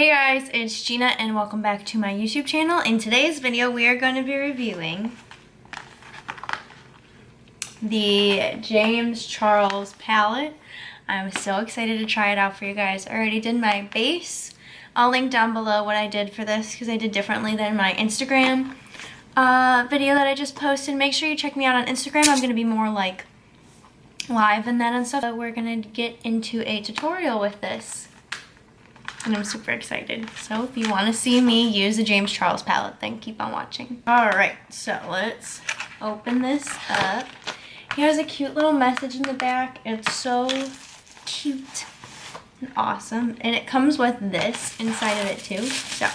Hey guys, it's Gina and welcome back to my YouTube channel. In today's video, we are going to be reviewing the James Charles palette. I'm so excited to try it out for you guys. I already did my base. I'll link down below what I did for this because I did differently than my Instagram video that I just posted. Make sure you check me out on Instagram. I'm going to be more like live and that and stuff. So we're going to get into a tutorial with this. And I'm super excited. So if you want to see me use the James Charles palette, then keep on watching. Alright, so let's open this up. He has a cute little message in the back. It's so cute and awesome. And it comes with this inside of it too. So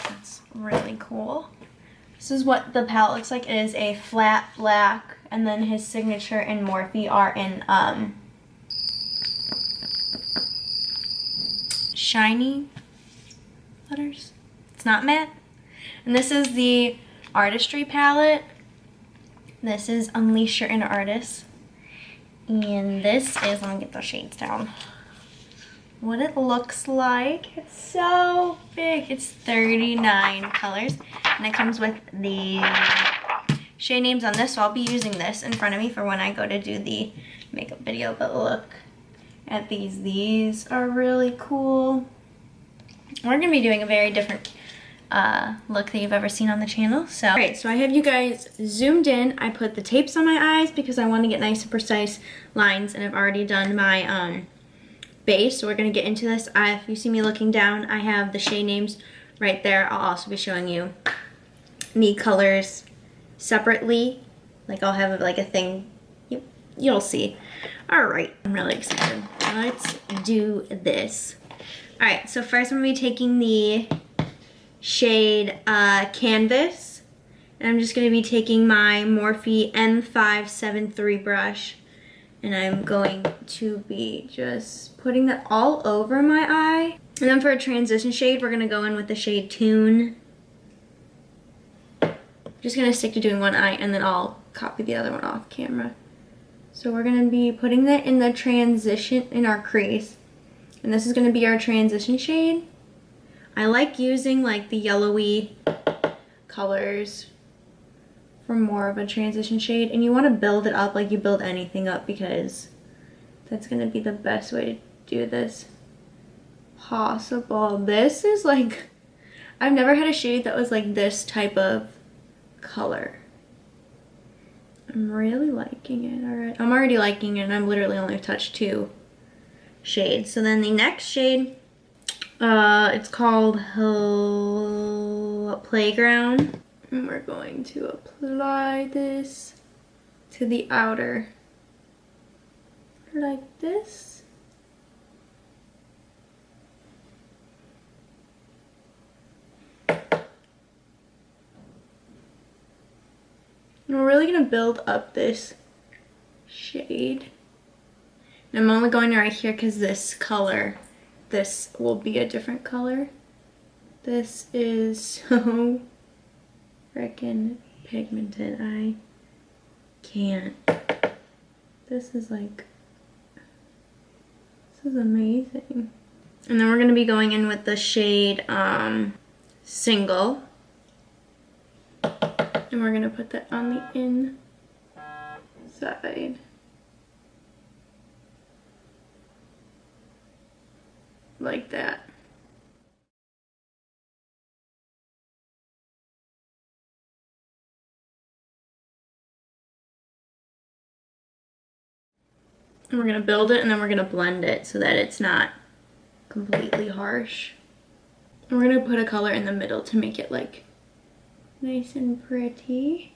that's really cool. This is what the palette looks like. It is a flat black, and then his signature and Morphe are in shiny letters. It's not matte. And this is the Artistry palette. This is Unleash Your Inner Artist. And this is, let me get the shades down, what it looks like. It's so big. It's 39 colors. And it comes with the shade names on this. So I'll be using this in front of me for when I go to do the makeup video. But look at these. These are really cool. We're going to be doing a very different look that you've ever seen on the channel. So, alright, so I have you guys zoomed in. I put the tapes on my eyes because I want to get nice and precise lines, and I've already done my base. So we're going to get into this. If you see me looking down, I have the shade names right there. I'll also be showing you the colors separately. Like I'll have like a thing. You'll see. Alright, I'm really excited. Let's do this. Alright, so first I'm going to be taking the shade Canvas. And I'm just going to be taking my Morphe M573 brush. And I'm going to be just putting that all over my eye. And then for a transition shade, we're going to go in with the shade Tune. I'm just going to stick to doing one eye, and then I'll copy the other one off camera. So we're going to be putting that in the transition, in our crease. And this is going to be our transition shade. I like using like the yellowy colors for more of a transition shade. And you want to build it up like you build anything up, because that's going to be the best way to do this possible. This is like, I've never had a shade that was like this type of color. I'm really liking it. Alright, I'm already liking it, and I'm literally only touched 2 shades. So then the next shade, it's called Playground. And we're going to apply this to the outer like this. And we're really going to build up this shade. And I'm only going right here because this color, this will be a different color. This is so freaking pigmented. I can't. This is like, this is amazing. And then we're going to be going in with the shade Single. And we're going to put that on the inside. Like that. And we're going to build it, and then we're going to blend it so that it's not completely harsh. And we're going to put a color in the middle to make it like nice and pretty.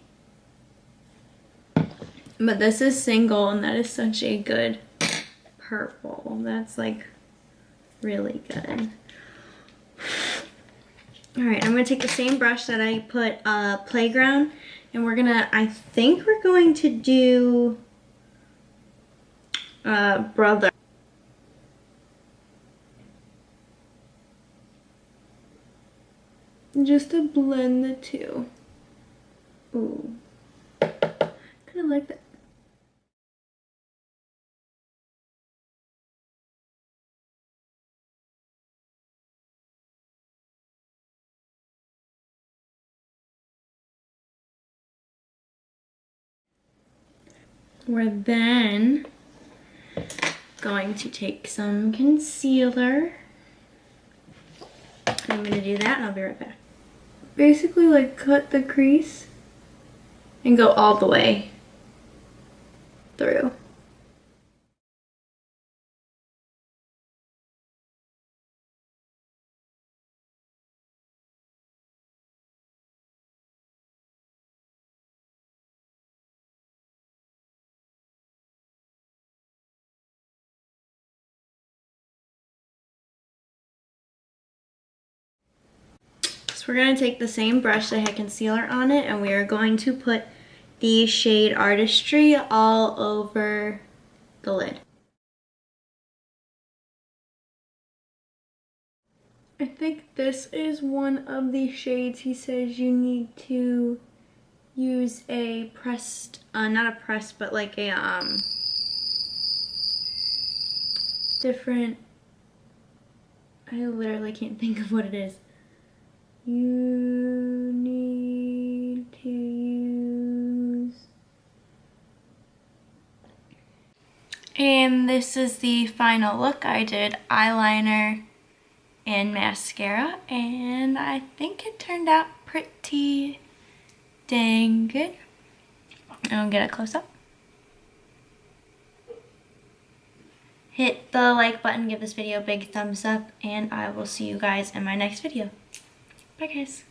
But this is Single, and that is such a good purple. That's like really good. Alright, I'm going to take the same brush that I put Playground, and we're going to, I think we're going to do Brother. Just to blend the two. Ooh. Kind of like that. We're then going to take some concealer. I'm gonna do that and I'll be right back. Basically like cut the crease and go all the way through. So we're going to take the same brush that had concealer on it and we are going to put the shade Artistry all over the lid. I think this is one of the shades he says you need to use a pressed, not a pressed, but like a different, I literally can't think of what it is. You need to use, and this is the final look. I did eyeliner and mascara and I think it turned out pretty dang good. I'll get a close up. Hit the like button, give this video a big thumbs up, and I will see you guys in my next video. Bye guys.